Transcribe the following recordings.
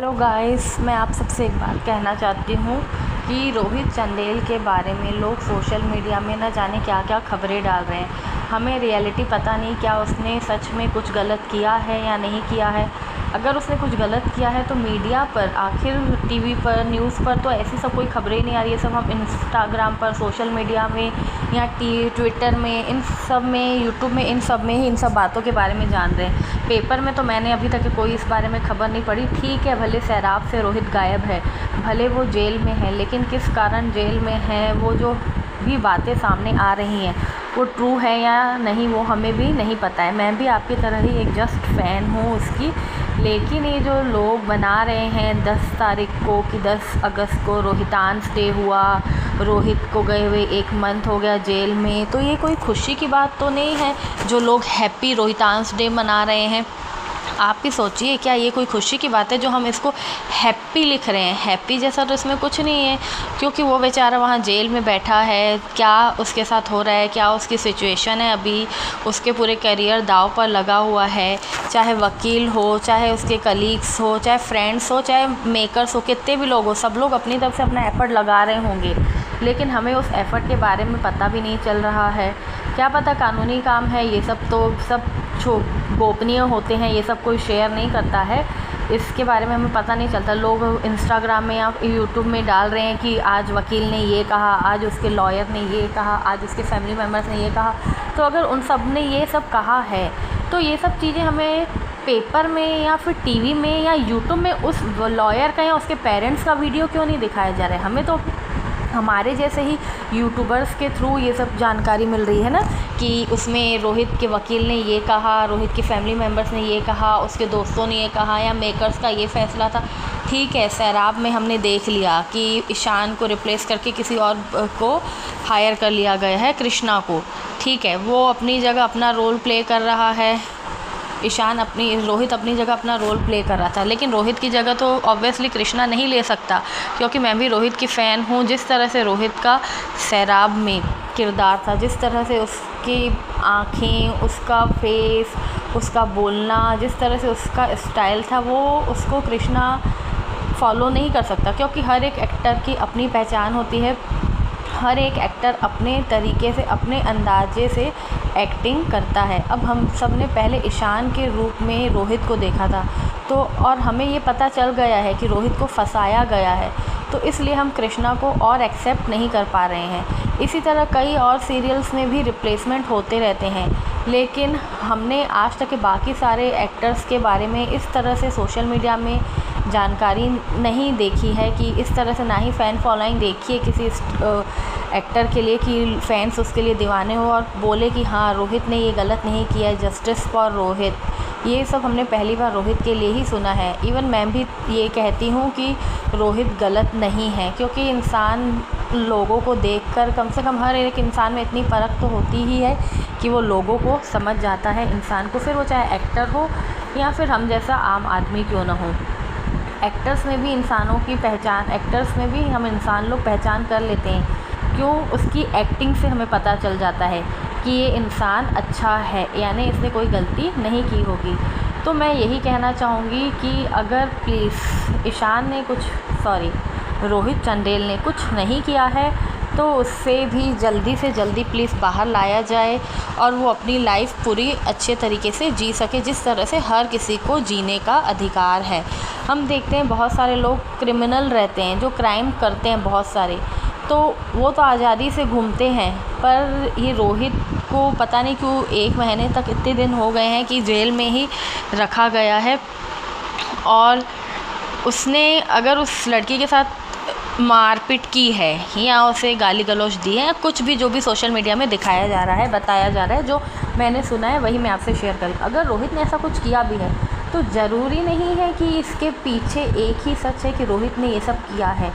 Hello guys, मैं आप सबसे एक बात कहना चाहती हूँ कि रोहित चंदेल के बारे में लोग सोशल मीडिया में न जाने क्या क्या खबरें डाल रहे हैं। हमें रियलिटी पता नहीं, क्या उसने सच में कुछ गलत किया है या नहीं किया है। अगर उसने कुछ गलत किया है तो मीडिया पर, आखिर टीवी पर, न्यूज़ पर तो ऐसी सब कोई खबरें नहीं आ रही है। सब हम इंस्टाग्राम पर, सोशल मीडिया में या ट्विटर में, इन सब में, यूट्यूब में, इन सब में ही इन सब बातों के बारे में जान रहे हैं। पेपर में तो मैंने अभी तक कोई इस बारे में खबर नहीं पढ़ी। ठीक है, भले सैराब से रोहित गायब है, भले वो जेल में है, लेकिन किस कारण जेल में है, वो जो भी बातें सामने आ रही हैं वो ट्रू है या नहीं, वो हमें भी नहीं पता है। मैं भी आपकी तरह ही एक जस्ट फ़ैन हूँ उसकी। लेकिन ये जो लोग बना रहे हैं 10 तारीख को कि 10 अगस्त को रोहितांश डे हुआ, रोहित को गए हुए 1 मंथ हो गया जेल में, तो ये कोई खुशी की बात तो नहीं है जो लोग हैप्पी रोहितांश डे मना रहे हैं। आप भी सोचिए, क्या ये कोई खुशी की बात है जो हम इसको हैप्पी लिख रहे हैं। हैप्पी जैसा तो इसमें कुछ नहीं है, क्योंकि वो बेचारा वहाँ जेल में बैठा है। क्या उसके साथ हो रहा है, क्या उसकी सिचुएशन है, अभी उसके पूरे करियर दांव पर लगा हुआ है। चाहे वकील हो, चाहे उसके कलीग्स हो, चाहे फ्रेंड्स हो, चाहे मेकर्स हो, कितने भी लोग हो, सब लोग अपनी तरफ से अपना एफ़र्ट लगा रहे होंगे, लेकिन हमें उस एफ़र्ट के बारे में पता भी नहीं चल रहा है। क्या पता कानूनी काम है, ये सब तो सब गोपनीय होते हैं, ये सब कोई शेयर नहीं करता है, इसके बारे में हमें पता नहीं चलता। लोग इंस्टाग्राम में या यूट्यूब में डाल रहे हैं कि आज वकील ने ये कहा, आज उसके लॉयर ने ये कहा, आज उसके फैमिली मेम्बर्स ने ये कहा। तो अगर उन सब ने ये सब कहा है तो ये सब चीज़ें हमें पेपर में या फिर टीवी में या यूट्यूब में उस लॉयर का या उसके पेरेंट्स का वीडियो क्यों नहीं दिखाया जा रहा है। हमें तो हमारे जैसे ही यूट्यूबर्स के थ्रू ये सब जानकारी मिल रही है ना, कि उसमें रोहित के वकील ने ये कहा, रोहित के फैमिली मेम्बर्स ने ये कहा, उसके दोस्तों ने ये कहा, या मेकर्स का ये फ़ैसला था। ठीक है, सैराब में हमने देख लिया कि ईशान को रिप्लेस करके किसी और को हायर कर लिया गया है, कृष्णा को। ठीक है, वो अपनी जगह अपना रोल प्ले कर रहा है, रोहित अपनी जगह अपना रोल प्ले कर रहा था, लेकिन रोहित की जगह तो ऑब्वियसली कृष्णा नहीं ले सकता, क्योंकि मैं भी रोहित की फ़ैन हूँ। जिस तरह से रोहित का सैराब में किरदार था, जिस तरह से उसकी आँखें, उसका फेस, उसका बोलना, जिस तरह से उसका स्टाइल था, वो उसको कृष्णा फॉलो नहीं कर सकता, क्योंकि हर एक एक्टर की अपनी पहचान होती है। हर एक एक्टर अपने तरीके से, अपने अंदाजे से एक्टिंग करता है। अब हम सब ने पहले ईशान के रूप में रोहित को देखा था, तो और हमें ये पता चल गया है कि रोहित को फंसाया गया है, तो इसलिए हम कृष्णा को और एक्सेप्ट नहीं कर पा रहे हैं। इसी तरह कई और सीरियल्स में भी रिप्लेसमेंट होते रहते हैं, लेकिन हमने आज तक के बाकी सारे एक्टर्स के बारे में इस तरह से सोशल मीडिया में जानकारी नहीं देखी है, कि इस तरह से ना ही फ़ैन फॉलोइंग देखी है किसी एक्टर के लिए कि फ़ैन्स उसके लिए दीवाने हो और बोले कि हाँ रोहित ने ये गलत नहीं किया है, जस्टिस फॉर रोहित। ये सब हमने पहली बार रोहित के लिए ही सुना है। इवन मैं भी ये कहती हूँ कि रोहित गलत नहीं है, क्योंकि इंसान लोगों को देखकर, कम से कम हर एक इंसान में इतनी परख तो होती ही है कि वो लोगों को समझ जाता है, इंसान को, फिर वो चाहे एक्टर हो या फिर हम जैसा आम आदमी क्यों ना हो। एक्टर्स में भी इंसानों की पहचान, एक्टर्स में भी हम इंसान लोग पहचान कर लेते हैं। क्यों? उसकी एक्टिंग से हमें पता चल जाता है कि ये इंसान अच्छा है, यानी इसने कोई गलती नहीं की होगी। तो मैं यही कहना चाहूँगी कि अगर प्लीज़ रोहित चंदेल ने कुछ नहीं किया है तो उससे भी जल्दी से जल्दी प्लीज़ बाहर लाया जाए और वो अपनी लाइफ पूरी अच्छे तरीके से जी सके, जिस तरह से हर किसी को जीने का अधिकार है। हम देखते हैं बहुत सारे लोग क्रिमिनल रहते हैं, जो क्राइम करते हैं बहुत सारे, तो वो तो आज़ादी से घूमते हैं, पर ये रोहित को पता नहीं क्यों 1 महीने तक, इतने दिन हो गए हैं कि जेल में ही रखा गया है। और उसने अगर उस लड़की के साथ मारपीट की है या उसे गाली गलौज दी है, कुछ भी जो भी सोशल मीडिया में दिखाया जा रहा है, बताया जा रहा है, जो मैंने सुना है वही मैं आपसे शेयर करूँ। अगर रोहित ने ऐसा कुछ किया भी है तो ज़रूरी नहीं है कि इसके पीछे एक ही सच है कि रोहित ने ये सब किया है।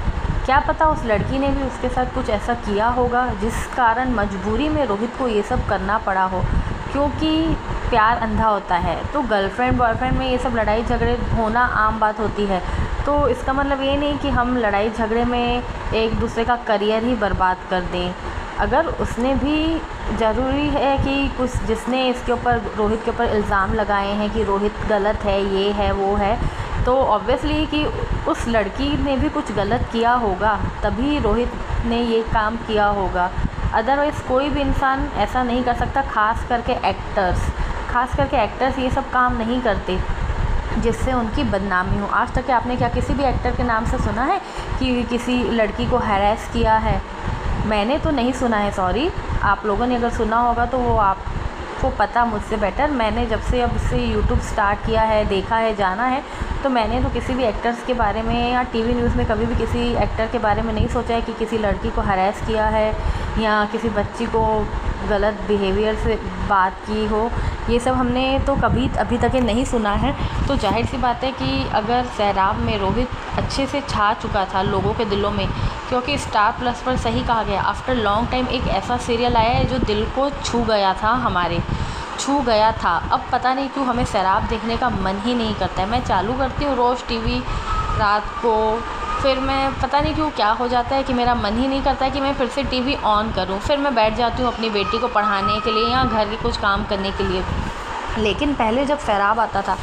क्या पता उस लड़की ने भी उसके साथ कुछ ऐसा किया होगा जिस कारण मजबूरी में रोहित को ये सब करना पड़ा हो, क्योंकि प्यार अंधा होता है। तो गर्लफ्रेंड बॉयफ्रेंड में ये सब लड़ाई झगड़े होना आम बात होती है, तो इसका मतलब ये नहीं कि हम लड़ाई झगड़े में एक दूसरे का करियर ही बर्बाद कर दें। अगर उसने भी, ज़रूरी है कि कुछ जिसने इसके ऊपर, रोहित के ऊपर इल्ज़ाम लगाए हैं कि रोहित गलत है, ये है वो है, तो ऑब्वियसली कि उस लड़की ने भी कुछ गलत किया होगा, तभी रोहित ने ये काम किया होगा। अदरवाइज़ कोई भी इंसान ऐसा नहीं कर सकता, खास करके एक्टर्स ये सब काम नहीं करते जिससे उनकी बदनामी हो। आज तक आपने क्या किसी भी एक्टर के नाम से सुना है कि किसी लड़की को हैरेस किया है? मैंने तो नहीं सुना है, सॉरी। आप लोगों ने अगर सुना होगा तो वो आपको पता मुझसे बेटर। मैंने जब से अब से यूट्यूब स्टार्ट किया है, देखा है, जाना है, तो मैंने तो किसी भी एक्टर्स के बारे में या टीवी न्यूज़ में कभी भी किसी एक्टर के बारे में नहीं सोचा है कि किसी लड़की को हरास किया है या किसी बच्ची को गलत बिहेवियर से बात की हो। ये सब हमने तो कभी अभी तक नहीं सुना है। तो जाहिर सी बात है कि अगर सैराब में रोहित अच्छे से छा चुका था लोगों के दिलों में, क्योंकि स्टार प्लस पर सही कहा गया, आफ्टर लॉन्ग टाइम एक ऐसा सीरियल आया है जो दिल को छू गया था। अब पता नहीं क्यों हमें सैराब देखने का मन ही नहीं करता है। मैं चालू करती हूँ रोज़ टीवी रात को, फिर मैं पता नहीं क्यों क्या हो जाता है कि मेरा मन ही नहीं करता है कि मैं फिर से टीवी ऑन करूँ। फिर मैं बैठ जाती हूँ अपनी बेटी को पढ़ाने के लिए या घर के कुछ काम करने के लिए। लेकिन पहले जब सैराब आता था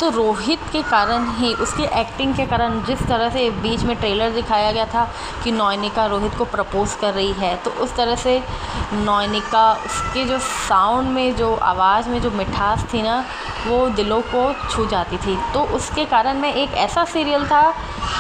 तो रोहित के कारण ही, उसकी एक्टिंग के कारण, जिस तरह से बीच में ट्रेलर दिखाया गया था कि नयनिका रोहित को प्रपोज़ कर रही है, तो उस तरह से नयनिका, उसके जो साउंड में, जो आवाज़ में जो मिठास थी ना, वो दिलों को छू जाती थी। तो उसके कारण मैं एक ऐसा सीरियल था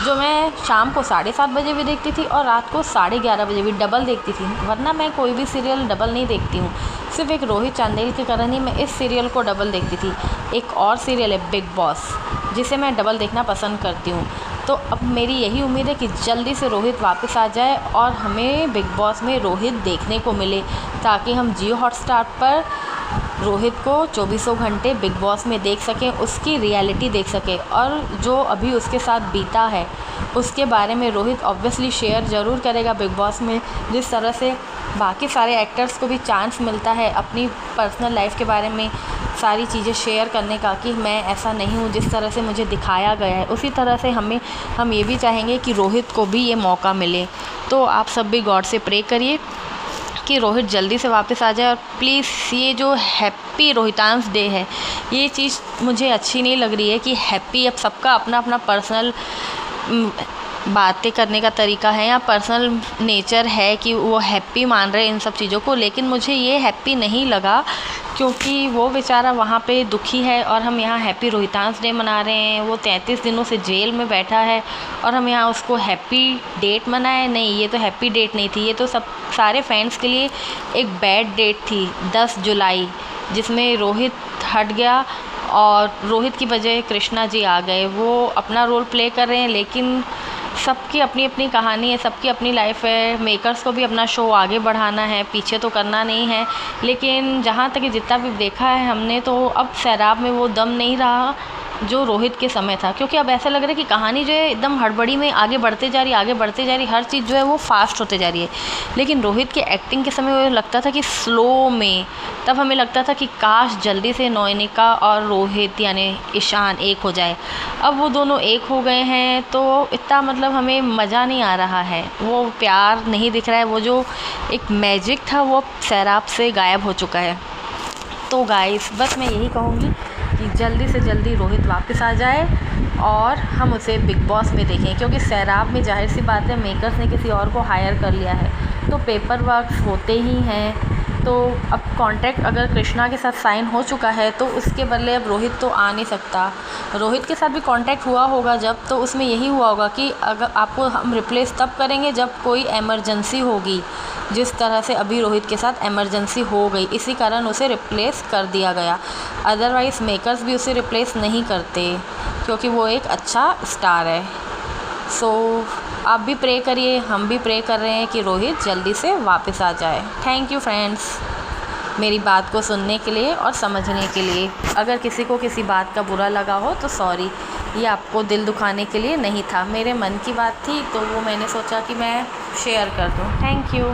जो मैं शाम को 7:30 बजे भी देखती थी और रात को 11:30 बजे भी डबल देखती थी, वरना मैं कोई भी सीरियल डबल नहीं देखती हूँ। सिर्फ एक रोहित चांदेल के कारण ही मैं इस सीरियल को डबल देखती थी। एक और सीरियल है बिग बॉस, जिसे मैं डबल देखना पसंद करती हूँ। तो अब मेरी यही उम्मीद है कि जल्दी से रोहित वापस आ जाए और हमें बिग बॉस में रोहित देखने को मिले, ताकि हम जियो हॉटस्टार पर रोहित को 24 घंटे बिग बॉस में देख सकें, उसकी रियलिटी देख सकें, और जो अभी उसके साथ बीता है उसके बारे में रोहित ऑब्वियसली शेयर ज़रूर करेगा बिग बॉस में। जिस तरह से बाकी सारे एक्टर्स को भी चांस मिलता है अपनी पर्सनल लाइफ के बारे में सारी चीज़ें शेयर करने का, कि मैं ऐसा नहीं हूँ जिस तरह से मुझे दिखाया गया है, उसी तरह से हम ये भी चाहेंगे कि रोहित को भी ये मौका मिले। तो आप सब भी गॉड से प्रे करिए कि रोहित जल्दी से वापस आ जाए। और प्लीज़ ये जो हैप्पी रोहितांस डे है, ये चीज़ मुझे अच्छी नहीं लग रही है कि हैप्पी, अब सबका अपना अपना पर्सनल बातें करने का तरीका है या पर्सनल नेचर है कि वो हैप्पी मान रहे हैं इन सब चीज़ों को, लेकिन मुझे ये हैप्पी नहीं लगा, क्योंकि वो बेचारा वहाँ पे दुखी है और हम यहाँ हैप्पी रोहितांस डे मना रहे हैं। वो 33 दिनों से जेल में बैठा है और हम यहाँ उसको हैप्पी डेट मनाएं? नहीं, ये तो हैप्पी डेट नहीं थी, ये तो सब सारे फैंस के लिए एक बैड डेट थी, 10 जुलाई, जिसमें रोहित हट गया और रोहित की बजाय कृष्णा जी आ गए। वो अपना रोल प्ले कर रहे हैं, लेकिन सबकी अपनी अपनी कहानी है, सबकी अपनी लाइफ है। मेकर्स को भी अपना शो आगे बढ़ाना है, पीछे तो करना नहीं है। लेकिन जहाँ तक जितना भी देखा है हमने, तो अब सैराब में वो दम नहीं रहा जो रोहित के समय था, क्योंकि अब ऐसा लग रहा है कि कहानी जो है एकदम हड़बड़ी में आगे बढ़ते जा रही, हर चीज़ जो है वो फास्ट होते जा रही है। लेकिन रोहित के एक्टिंग के समय वो लगता था कि स्लो में, तब हमें लगता था कि काश जल्दी से नयनिका और रोहित यानी ईशान एक हो जाए। अब वो दोनों एक हो गए हैं तो इतना मतलब हमें मज़ा नहीं आ रहा है, वो प्यार नहीं दिख रहा है, वो जो एक मैजिक था वो सैराब से गायब हो चुका है। तो गाइस, बस मैं यही कहूँगी कि जल्दी से जल्दी रोहित वापस आ जाए और हम उसे बिग बॉस में देखें, क्योंकि सैराब में जाहिर सी बात है मेकर्स ने किसी और को हायर कर लिया है, तो पेपर वर्क होते ही हैं। तो अब कॉन्ट्रैक्ट अगर कृष्णा के साथ साइन हो चुका है तो उसके बदले अब रोहित तो आ नहीं सकता। रोहित के साथ भी कॉन्ट्रैक्ट हुआ होगा जब, तो उसमें यही हुआ होगा कि अगर आपको हम रिप्लेस तब करेंगे जब कोई एमरजेंसी होगी, जिस तरह से अभी रोहित के साथ एमरजेंसी हो गई, इसी कारण उसे रिप्लेस कर दिया गया। अदरवाइज़ मेकर्स भी उसे रिप्लेस नहीं करते, क्योंकि वो एक अच्छा स्टार है। सो आप भी प्रे करिए, हम भी प्रे कर रहे हैं कि रोहित जल्दी से वापस आ जाए। थैंक यू फ्रेंड्स, मेरी बात को सुनने के लिए और समझने के लिए। अगर किसी को किसी बात का बुरा लगा हो तो सॉरी, ये आपको दिल दुखाने के लिए नहीं था, मेरे मन की बात थी तो वो मैंने सोचा कि मैं शेयर कर दूँ। Thank you.